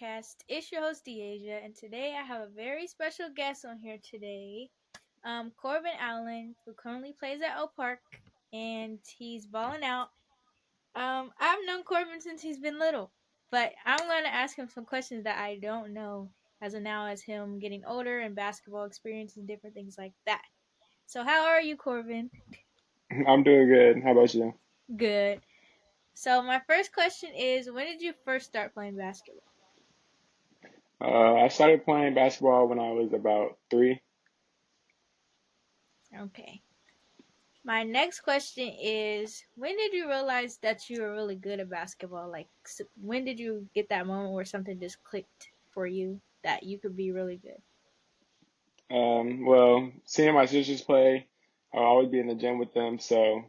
Podcast. It's your host, Deasia, and today I have a very special guest on here today, Corbin Allen, who currently plays at Oak Park, and he's balling out. I've known Corbin since he's been little, but I'm going to ask him some questions that I don't know as of now as him getting older and basketball experience and different things like that. So how are you, Corbin? I'm doing good. How about you? Good. So my first question is, when did you first start playing basketball? I started playing basketball when I was about 3. Okay. My next question is, when did you realize that you were really good at basketball? Like, when did you get that moment where something just clicked for you that you could be really good? Well, seeing my sisters play, I'll always be in the gym with them. So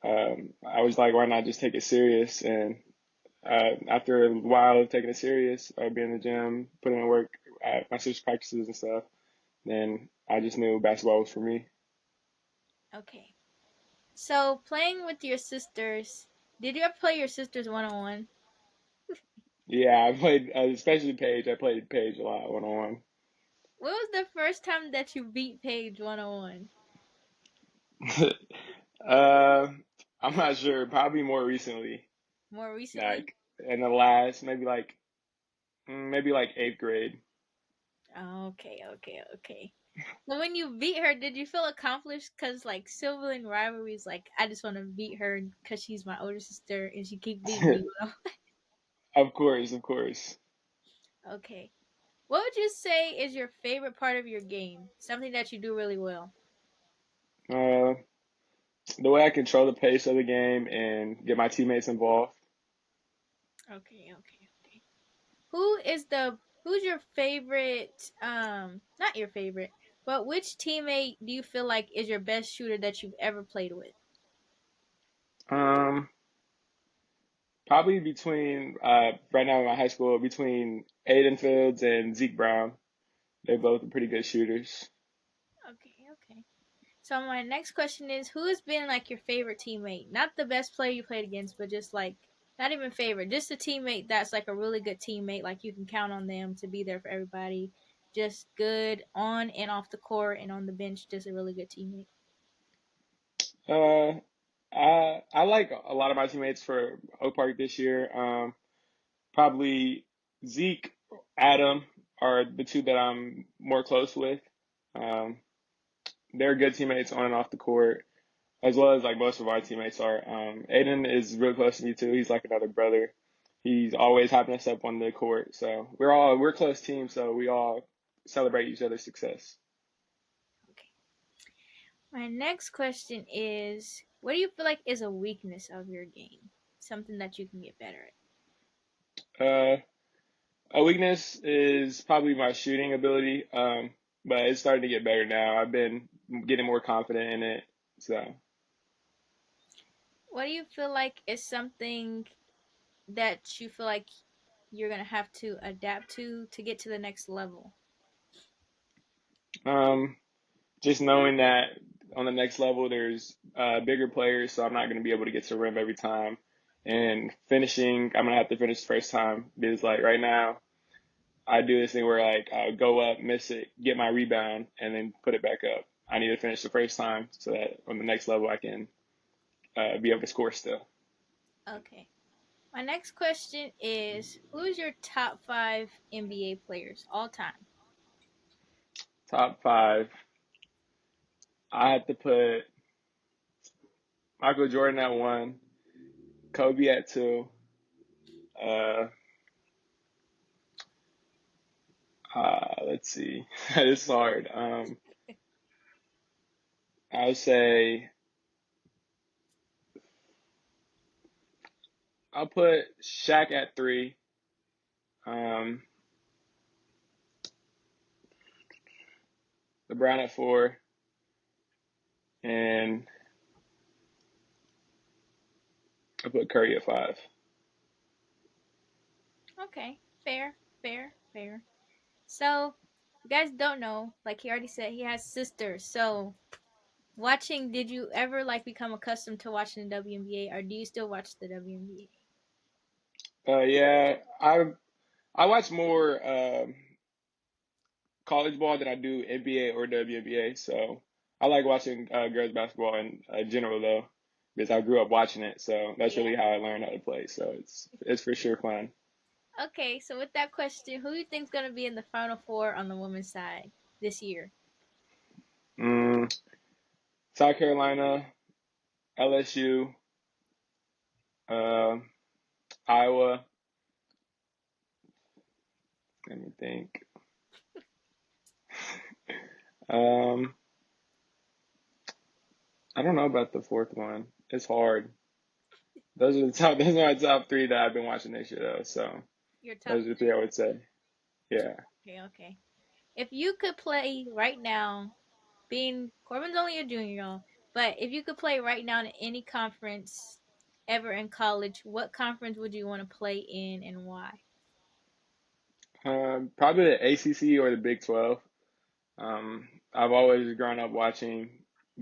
I was like, why not just take it serious? And after a while of taking it serious, I'd be in the gym, putting in work at my sister's practices and stuff. Then I just knew basketball was for me. Okay. So, playing with your sisters, did you ever play your sisters one on one? Yeah, I played, especially Paige. I played Paige a lot one-on-one. When was the first time that you beat Paige one on one? uh, I'm not sure. Probably more recently, More recently? like in the last maybe like 8th grade. Okay. So when you beat her, did you feel accomplished? Because, like, sibling rivalries, like, I just want to beat her because she's my older sister and she keep beating me. Of course, of course. Okay. What would you say is your favorite part of your game? Something that you do really well. Uh, the way I control the pace of the game and get my teammates involved. Okay. Who's your favorite, not your favorite, but which teammate do you feel like is your best shooter that you've ever played with? Um, Probably between right now in my high school between Aiden Fields and Zeke Brown. They're both pretty good shooters. Okay. So my next question is, who has been like your favorite teammate? Not the best player you played against, but just like not even favorite, just a teammate that's like a really good teammate. Like you can count on them to be there for everybody. Just good on and off the court and on the bench. Just a really good teammate. Uh, I like a lot of my teammates for Oak Park this year. Probably Zeke, Adam are the two that I'm more close with. Um, they're good teammates on and off the court, as well as like most of our teammates are. Aiden is real close to me too. He's like another brother. He's always hyping us up on the court. So we're a close team. So we all celebrate each other's success. Okay. My next question is, what do you feel like is a weakness of your game? Something that you can get better at. Uh, a weakness is probably my shooting ability. But it's starting to get better now. I've been getting more confident in it. So What do you feel like is something that you feel like you're gonna have to adapt to get to the next level? um, just knowing that on the next level there's bigger players, so I'm not going to be able to get to the rim every time. And finishing, I'm gonna have to finish the first time because like right now I do this thing where like I go up, miss it, get my rebound, and then put it back up. I need to finish the first time so that on the next level I can be able to score still. Okay. My next question is, who's your top five NBA players all time? Top 5, I have to put Michael Jordan at 1, Kobe at 2. Uh, let's see, this is hard. I would say I'll put Shaq at 3. Um, LeBron at 4, and I put Curry at 5. Okay, fair. So, you guys don't know, like he already said, he has sisters. So, did you ever like become accustomed to watching the WNBA, or do you still watch the WNBA? Yeah, I watch more college ball than I do NBA or WNBA. So I like watching girls basketball in general though, because I grew up watching it. So that's Yeah. really how I learned how to play. So it's for sure fun. Okay, so with that question, who do you think is going to be in the Final Four on the women's side this year? Mm, South Carolina, LSU, uh, Iowa. Let me think. Um, I don't know about the fourth one. It's hard. Those are the top. Those are my top three that I've been watching this year, though. So Your top those are the three I would say. Yeah. three. Okay. If you could play right now, being Corbin's only a junior, y'all, but if you could play right now in any conference ever in college, what conference would you want to play in and why? Probably the ACC or the Big 12. I've always grown up watching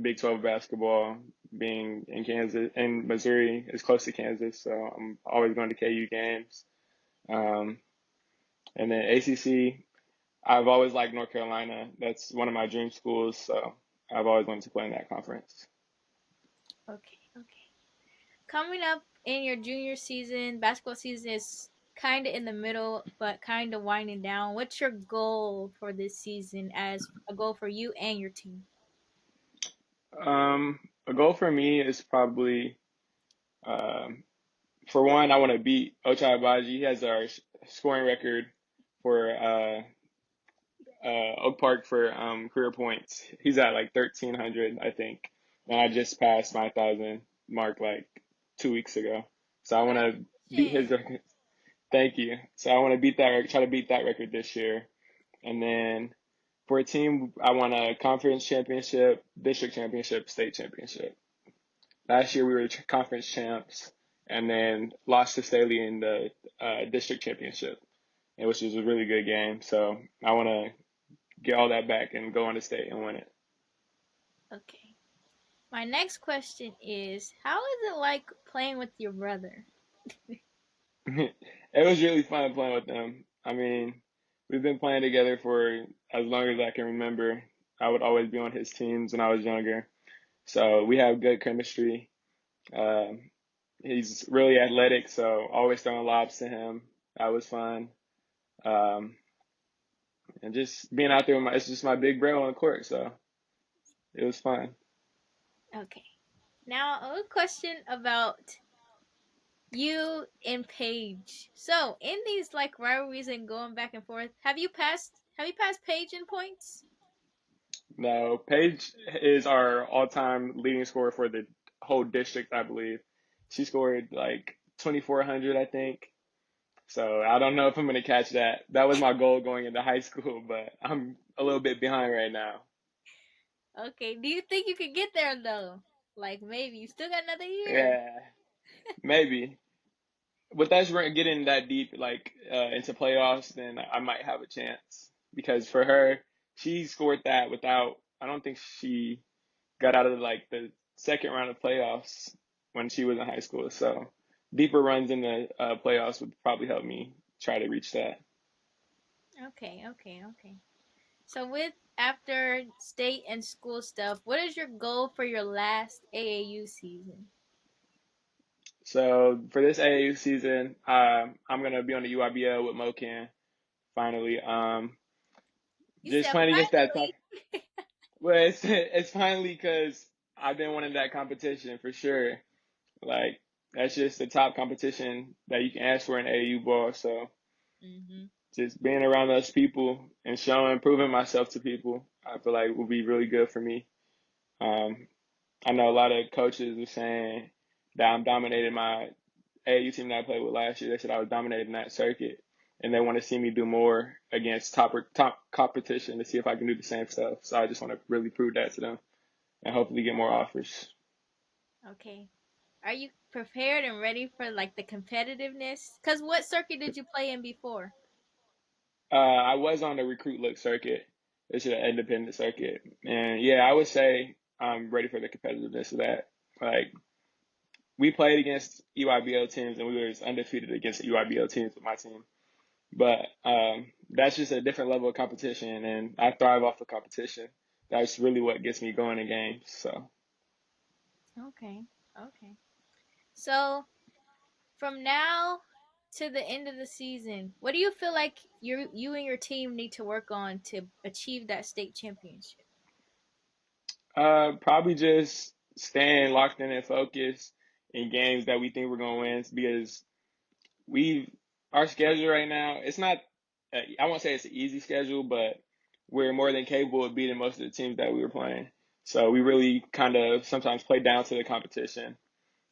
Big 12 basketball, being in Kansas and Missouri is close to Kansas, so I'm always going to KU games. Um, and then ACC, I've always liked North Carolina. That's one of my dream schools, so I've always wanted to play in that conference. Okay, okay. Coming up in your junior season, basketball season is kind of in the middle, but kind of winding down. What's your goal for this season as a goal for you and your team? A goal for me is probably, um, for one, I want to beat Ochai Abaji. He has our scoring record for Oak Park for career points. He's at like 1,300, I think, and I just passed my 1,000 mark like 2 weeks ago. So I want to beat his Congratulations. record. Thank you. So I want to beat that record, try to beat that record this year, and then for a team, I want a conference championship, district championship, state championship. Last year we were conference champs, and then lost to Staley in the district championship, which was a really good game. So I want to get all that back and go on to state and win it. Okay. My next question is, how is it like playing with your brother? It was really fun playing with them. I mean, we've been playing together for as long as I can remember. I would always be on his teams when I was younger. So we have good chemistry. Um, he's really athletic, so always throwing lobs to him. That was fun. Um, and just being out there with it's just my big bro on the court, so it was fun. Okay. Now, a question about you and Paige. So, in these like rivalries and going back and forth, have you passed Paige in points? No, Paige is our all-time leading scorer for the whole district, I believe. She scored like 2,400, I think. So I don't know if I'm going to catch that. That was my goal going into high school, but I'm a little bit behind right now. Okay. Do you think you could get there though? Like maybe you still got another year. Yeah, maybe. With us getting that deep, like into playoffs, then I might have a chance. Because for her, she scored that without. I don't think she got out of like the second round of playoffs when she was in high school. So deeper runs in the playoffs would probably help me try to reach that. Okay, okay, okay. So with after state and school stuff, what is your goal for your last AAU season? So for this AAU season, I'm gonna be on the UIBL with Mocan finally. You Just said playing against that top. finally. Well, it's finally because I've been wanting that competition for sure. Like that's just the top competition that you can ask for in AAU ball. So Hmm. just being around those people and proving myself to people, I feel like will be really good for me. Um, I know a lot of coaches are saying that I'm dominating my AAU team that I played with last year. They said I was dominating that circuit, and they want to see me do more against top competition to see if I can do the same stuff. So I just want to really prove that to them and hopefully get more offers. Okay. Are you prepared and ready for like the competitiveness? Cause what circuit did you play in before? I was on the recruit look circuit. It's an independent circuit, and yeah, I would say I'm ready for the competitiveness of that. Like we played against EYBL teams, and we were undefeated against EYBL teams with my team. But that's just a different level of competition, and I thrive off of competition. That's really what gets me going in games. So, Okay. Okay. So from now to the end of the season, what do you feel like you and your team need to work on to achieve that state championship? probably just staying locked in and focused in games that we think we're gonna win because we our schedule right now. It's not. I won't say it's an easy schedule, but we're more than capable of beating most of the teams that we were playing. So we really kind of sometimes play down to the competition,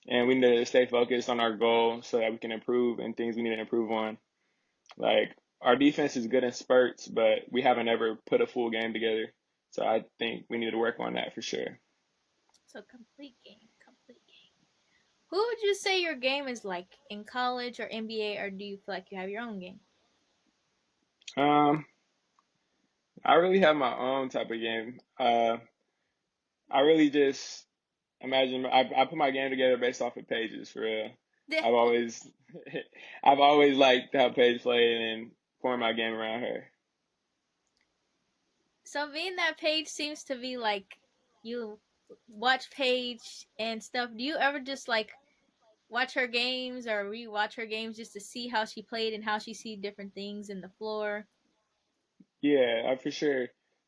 and we need to stay focused on our goal so that we can improve and things we need to improve on. Like our defense is good in spurts, but we haven't ever put a full game together. So I think we need to work on that for sure. So complete game, complete game. Who would you say your game is like in college or NBA, or do you feel like you have your own game? Um, I really have my own type of game. I really just imagine I put my game together based off of Paige's for real. I've always I've always liked how Paige played and form my game around her. So being that Paige seems to be like you watch Paige and stuff, do you ever just like watch her games or rewatch her games just to see how she played and how she see different things in the floor? Yeah, for sure.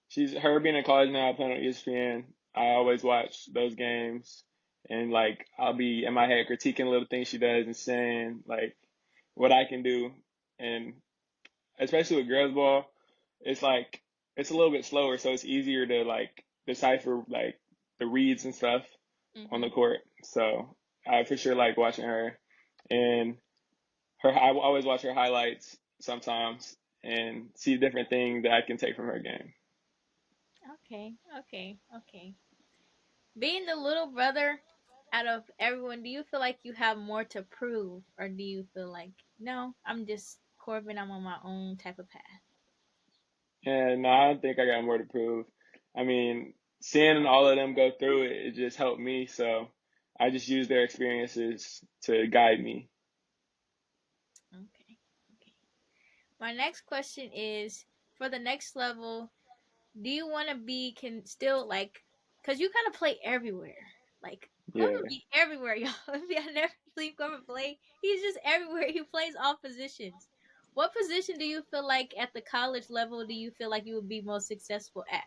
She's her being in college now, playing on ESPN. I always watch those games, and like I'll be in my head critiquing little things she does and saying like what I can do, and especially with girls ball, it's like it's a little bit slower, so it's easier to like decipher like the reads and stuff on the Mm-hmm. court. So I for sure like watching her, and her. I always watch her highlights sometimes and see different things that I can take from her game. Okay, okay, okay. Being the little brother out of everyone, do you feel like you have more to prove, or do you feel like no, I'm just Corbin, I'm on my own type of path? And no, I don't think I got more to prove. I mean, seeing all of them go through it, it just helped me. So I just use their experiences to guide me. Okay, okay. My next question is for the next level. Do you want to be can still like, cause you kind of play everywhere. Like Corbin Yeah. be everywhere, y'all. If y'all never seen Corbin play, he's just everywhere. He plays all positions. What position do you feel like at the college level do you feel like you would be most successful at?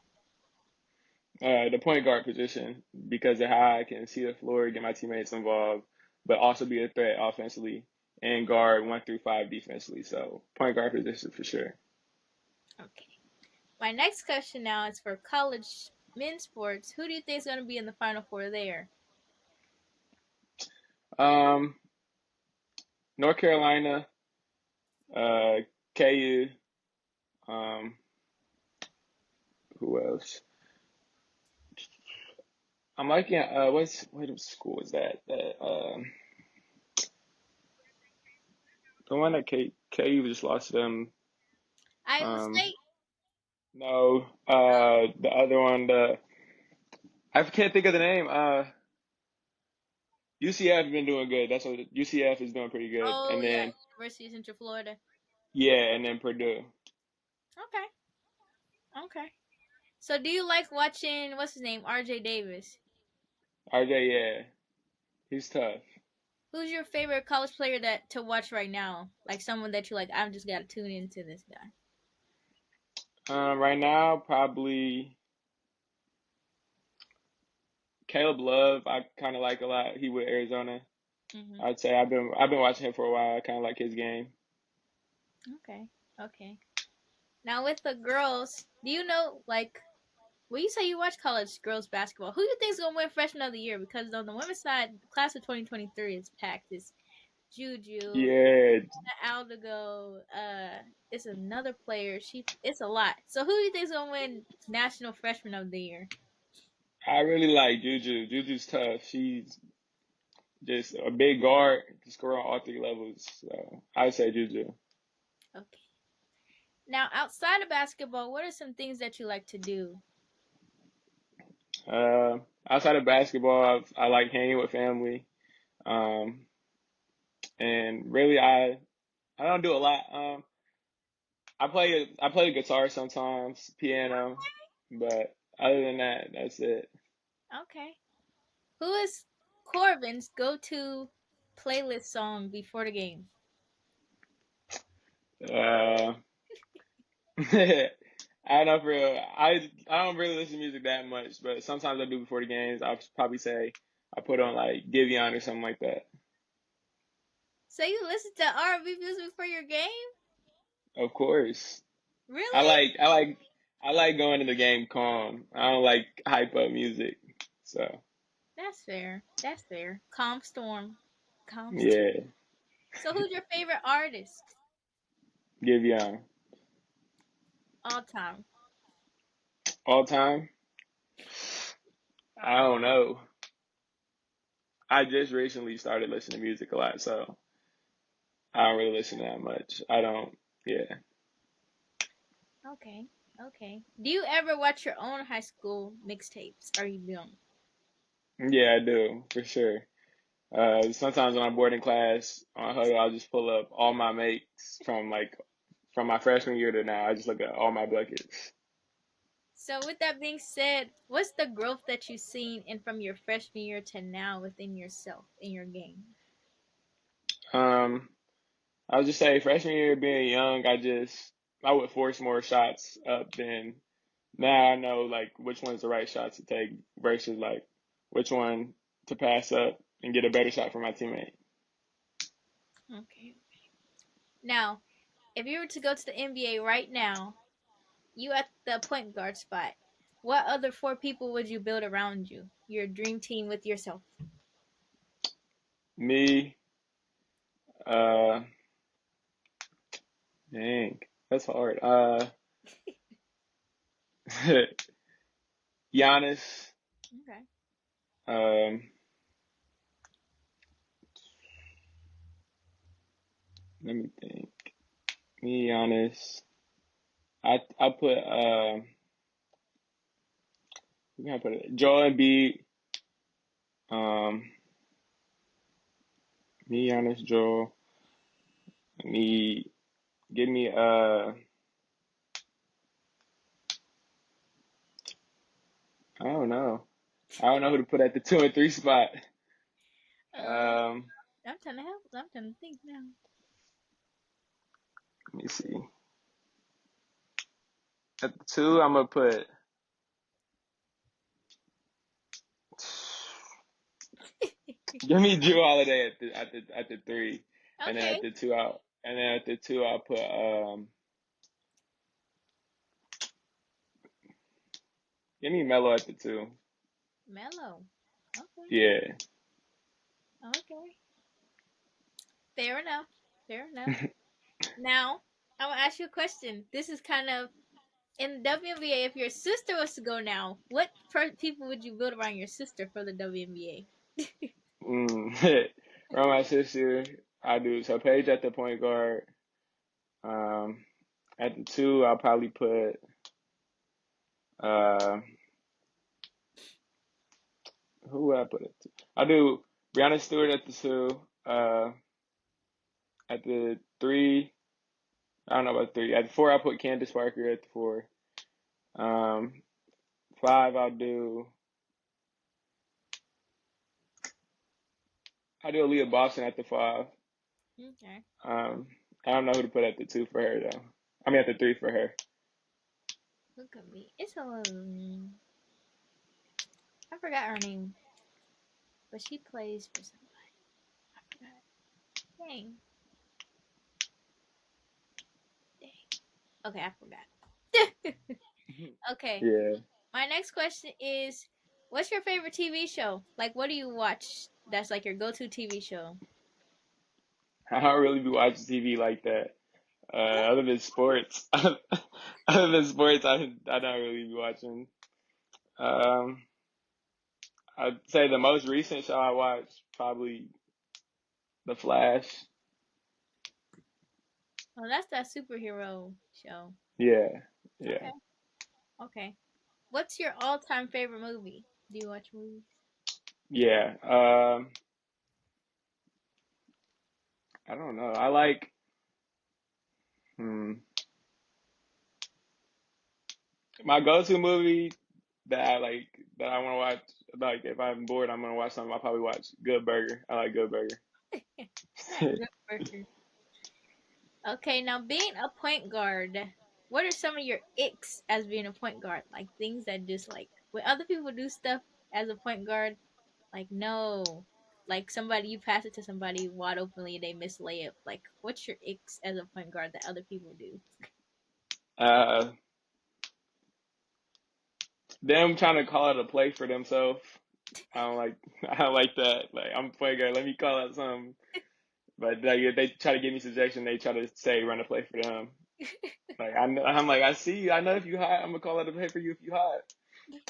The point guard position because of how I can see the floor, get my teammates involved, but also be a threat offensively and guard 1 through 5 defensively. So point guard position for sure. Okay. My next question now is for college men's sports. Who do you think is going to be in the final four there? Um, North Carolina, uh, KU, um, who else? I'm liking what school is that? The one that KU just lost to them. Iowa Um, State. no, the other one, I can't think of the name. UCF been doing good. That's what UCF is doing pretty good. Oh And yeah, then University of Central Florida. yeah, and then Purdue. Okay, okay. So do you like watching what's his name, R.J. Davis? RJ, yeah, he's tough. Who's your favorite college player that to watch right now? Like someone that you like. I've just got to tune into this guy. Right now, probably Caleb Love. I kind of like a lot. He with Arizona. Hmm. I'd say I've been watching him for a while. I kind of like his game. Okay, okay. Now with the girls, do you know like when you say you watch college girls basketball, who do you think is gonna win Freshman of the Year? Because on the women's side, the class of 2023 is packed. It's Juju, Yeah, Aldigo, it's another player. It's a lot. So who do you think is gonna win National Freshman of the Year? I really like Juju. Juju's tough. She's just a big guard, can score on all 3 levels. So I'd say Juju. Okay. Now outside of basketball, what are some things that you like to do? Uh, Outside of basketball, I like hanging with family. Um, and really, I don't do a lot. I play the guitar sometimes, piano, but other than that, that's it. Okay. Who is Corbin's go-to playlist song before the game? Uh, I don't know for real. I don't really listen to music that much, but sometimes I do before the games. I'll probably say I put on like Giveon or something like that. So you listen to R&B music before your game? Of course, I Really? like I like I like going to the game calm. I don't like hype up music. So That's fair. That's fair. Calm storm. Calm storm. yeah, So who's your favorite artist Giveon all time? all time. I don't know. I just recently started listening to music a lot, so I don't really listen that much. I don't. Yeah, Okay. Okay. Do you ever watch your own high school mixtapes? Or you don't? yeah, I do for sure. Sometimes when I'm bored in class on Huddle, I'll just pull up all my mates from my freshman year to now. I just look at all my buckets. So with that being said, what's the growth that you've seen in from your freshman year to now within yourself in your game? Um, I would just say freshman year being young, I would force more shots up than now. I know like which one's the right shot to take versus like which one to pass up and get a better shot for my teammate. Okay. Now, if you were to go to the NBA right now, you at the point guard spot, what other four people would you build around you? Your dream team with yourself. Me, uh, dang, that's hard. Giannis, Okay. um, let me think. Me, Giannis. I put we can put it Joel Embiid, um, me, Giannis, Joel. Me, give me I don't know. I don't know who to put at the 2 and 3 spot. Um, Um, I'm trying to help. I'm trying to think now. let me see. At the two, I'm gonna put. Give me Drew Holiday at the three, and then Okay. at the two out, and then at the two I'll put give me Melo at the two. Mellow. Okay. Yeah. Okay. Fair enough. Fair enough. Now, I will ask you a question. This is kind of in the WNBA. If your sister was to go now, what people would you build around your sister for the WNBA? Around my sister, I do so Paige at the point guard. Um, at the two, I'll probably put uh, who would I put it to? I'll do Brianna Stewart at the two. At the three, I don't know about three. At the four, I'll put Candace Parker at the four. Um, five, I'll do Aaliyah Boston at the five. Okay. Um, I don't know who to put at the two for her though. I mean at the three for her. Look at me. It's a little. I forgot her name, but she plays for somebody. I forgot. Dang. Dang. Okay, I forgot. Okay. Yeah. My next question is, what's your favorite TV show? Like, what do you watch? That's like your go-to TV show. I don't really be watching TV like that. Other than sports, other than sports, I don't really be watching. Um, I'd say the most recent show I watched probably The Flash. Oh, that's that superhero show. Yeah, yeah, Okay. Okay. What's your all-time favorite movie? Do you watch movies? yeah. I don't know. I like. Hmm. my go-to movie that I like that I want to watch. Like if I'm bored, I'm gonna watch something. I'll probably watch Good Burger. I like Good Burger. Good burger. Okay, now being a point guard, what are some of your icks as being a point guard? Like things that just like when other people do stuff as a point guard, like no, like somebody you pass it to somebody wide openly, they miss layup. Like what's your icks as a point guard that other people do? uh, them trying to call it a play for themselves. I don't like I don't like that. Like I'm a point guard. Let me call out something. But like if they try to give me suggestion, they try to say run a play for them. Like I'm like I see you. I know if you hot, I'm gonna call out a play for you if you hot.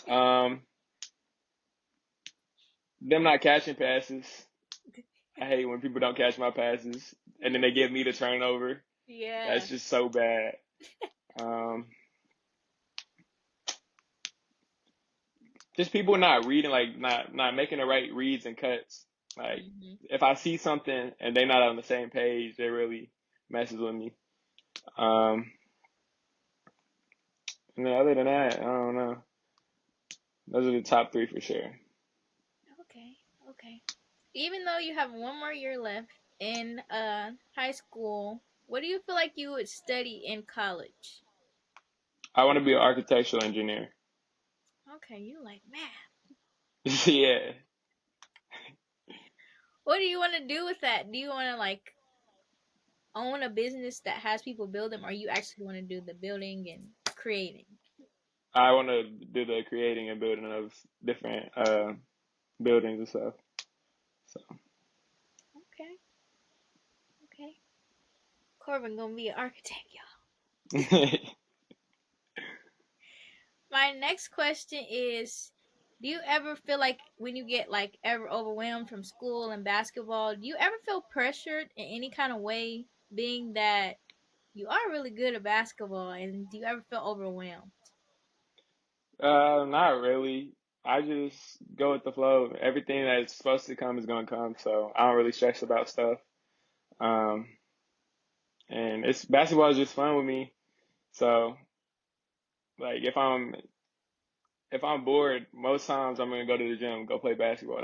Um, them not catching passes. I hate when people don't catch my passes and then they give me the turnover. Yeah. That's just so bad. Um, just people not reading, like not making the right reads and cuts. Like Hmm. if I see something and they're not on the same page, it really messes with me. Um, and then other than that, I don't know. Those are the top three for sure. Okay. Okay. Even though you have one more year left in high school, what do you feel like you would study in college? I want to be an architectural engineer. Okay, you like math. Yeah. What do you want to do with that? Do you want to like own a business that has people build them, or you actually want to do the building and creating? I want to do the creating and building of different buildings and stuff. So Okay, okay. Corbin gonna be an architect, y'all. My next question is, do you ever feel like when you get like ever overwhelmed from school and basketball, do you ever feel pressured in any kind of way, being that you are really good at basketball, and do you ever feel overwhelmed? not really. I just go with the flow. Everything that's supposed to come is gonna come. So I don't really stress about stuff. Um, and it's basketball is just fun with me. So like if I'm bored, most times I'm gonna go to the gym, go play basketball.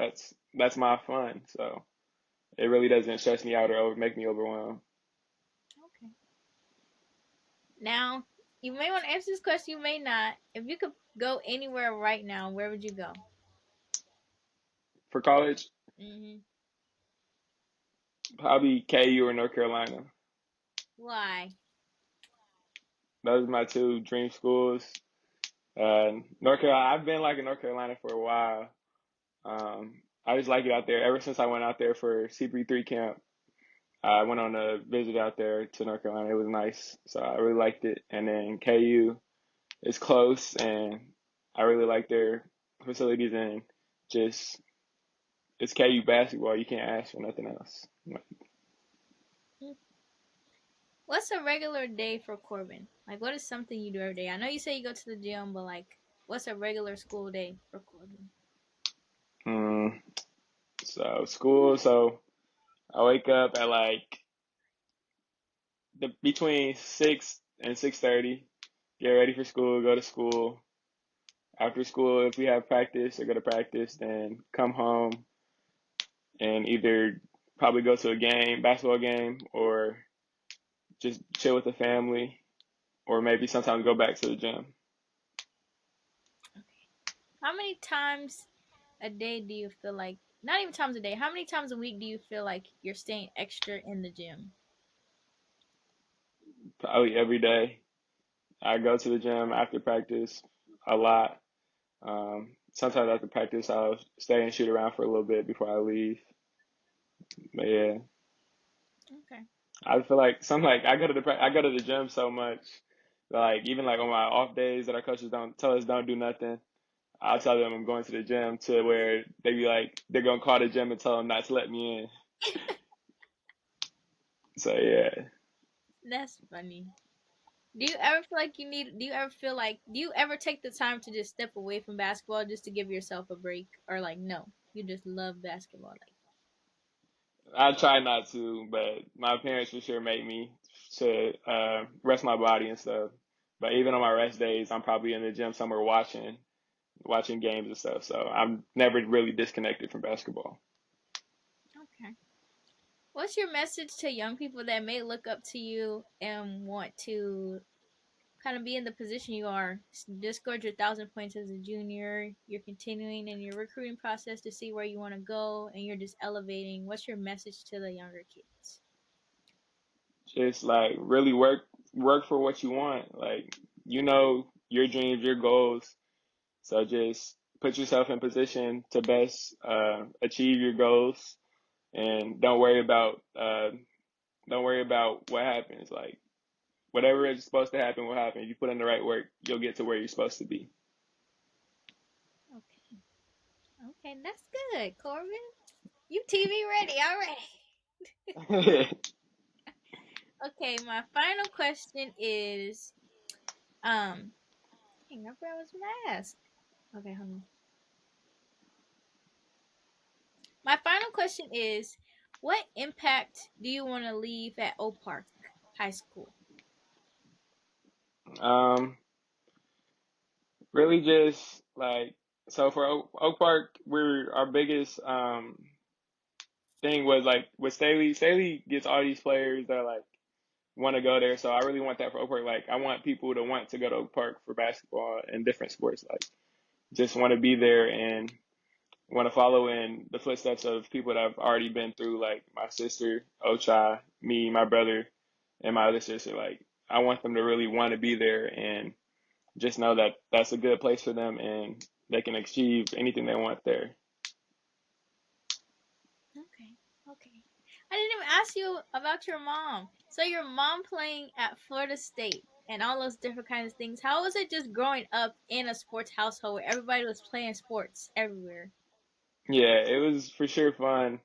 That's my fun. So it really doesn't stress me out or make me overwhelmed. Okay. Now, you may want to answer this question, you may not. If you could go anywhere right now, where would you go? For college, Hmm. probably KU or North Carolina. Why? Those are my two dream schools. North Carolina, I've been liking North Carolina for a while. I just like it out there. Ever since I went out there for CP3 camp, I went on a visit out there to North Carolina. It was nice, so I really liked it. And then KU is close, and I really like their facilities and just it's KU basketball. You can't ask for nothing else. What's a regular day for Corbin? Like, what is something you do every day? I know you say you go to the gym, but like, what's a regular school day for Corbin? Mm, so school. So I wake up at like between 6 and 6:30. Get ready for school. Go to school. After school, if we have practice, I go to practice. Then come home and either probably go to a game, basketball game, or just chill with the family, or maybe sometimes go back to the gym. Okay. How many times a day do you feel like, not even times a day, how many times a week do you feel like you're staying extra in the gym? Probably every day. I go to the gym after practice a lot. Sometimes after practice, I'll stay and shoot around for a little bit before I leave. But yeah, Okay. I feel like I go to I go to the gym so much. Like even like on my off days that our coaches don't tell us don't do nothing, I'll tell them I'm going to the gym to where they be like they're gonna call the gym and tell them not to let me in. So yeah, That's funny. Do you ever feel like do you ever feel like, do you ever take the time to just step away from basketball just to give yourself a break? Or like, no, you just love basketball? Like, I try not to, but my parents for sure make me to rest my body and stuff. But even on my rest days, I'm probably in the gym somewhere watching games and stuff. So I'm never really disconnected from basketball. Okay. What's your message to young people that may look up to you and want to kind of be in the position you are? Just scored your 1,000 points as a junior. You're continuing in your recruiting process to see where you want to go, and you're just elevating. What's your message to the younger kids? Just like really work for what you want. Like, you know your dreams, your goals. So just put yourself in position to best achieve your goals, and don't worry about what happens. Like, whatever is supposed to happen will happen. If you put in the right work, you'll get to where you're supposed to be. Okay. Okay, that's good, Corbin. You TV ready already. Okay, my final question is, dang, I forgot what I was gonna ask. Okay, hold on. My final question is, what impact do you want to leave at Oak Park High School? Really just like, so for Oak Park, our biggest thing was like with Staley. Staley gets all these players that like want to go there. So I really want that for Oak Park. Like, I want people to want to go to Oak Park for basketball and different sports. Like, just want to be there and want to follow in the footsteps of people that I've already been through, like my sister, Ocha, me, my brother, and my other sister. Like, I want them to really want to be there and just know that that's a good place for them and they can achieve anything they want there. Okay, okay. I didn't even ask you about your mom. So your mom playing at Florida State and all those different kinds of things. How was it just growing up in a sports household where everybody was playing sports everywhere? Yeah, it was for sure fun.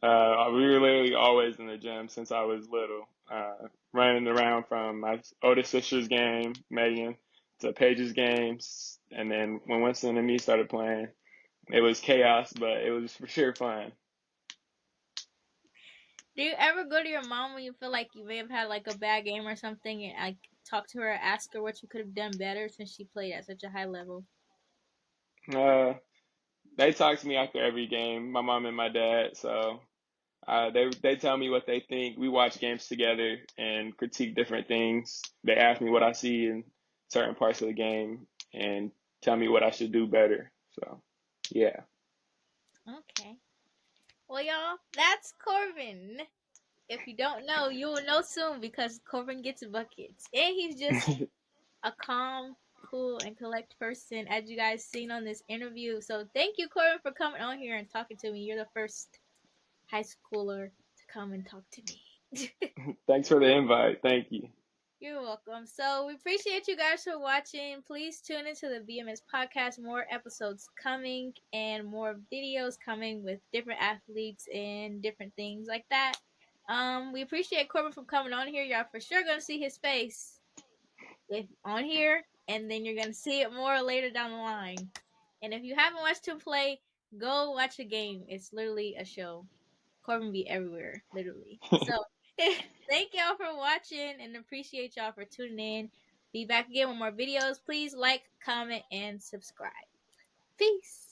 We were literally always in the gym since I was little, running around from my oldest sister's game, Megan, to Paige's games. And then when Winston and me started playing, it was chaos, but it was for sure fun. Do you ever go to your mom when you feel like you may have had like a bad game or something and like talk to her, ask her what you could have done better since she played at such a high level? Uh, they talk to me after every game, my mom and my dad. So they tell me what they think. We watch games together and critique different things. They ask me what I see in certain parts of the game and tell me what I should do better. So, yeah. Okay. Well, y'all, that's Corbin. If you don't know, you will know soon because Corbin gets buckets. And he's just a calm, cool, and collect person, as you guys seen on this interview. So thank you, Corbin, for coming on here and talking to me. You're the first high schooler to come and talk to me. Thanks for the invite. Thank you. You're welcome. So we appreciate you guys for watching. Please tune into the Vehemence Podcast. More episodes coming and more videos coming with different athletes and different things like that. We appreciate Corbin for coming on here. Y'all for sure gonna see his face if on here, and then you're gonna see it more later down the line. And if you haven't watched him play, go watch a game. It's literally a show. Corbin be everywhere, literally. So thank y'all for watching and appreciate y'all for tuning in. Be back again with more videos. Please like, comment, and subscribe. Peace.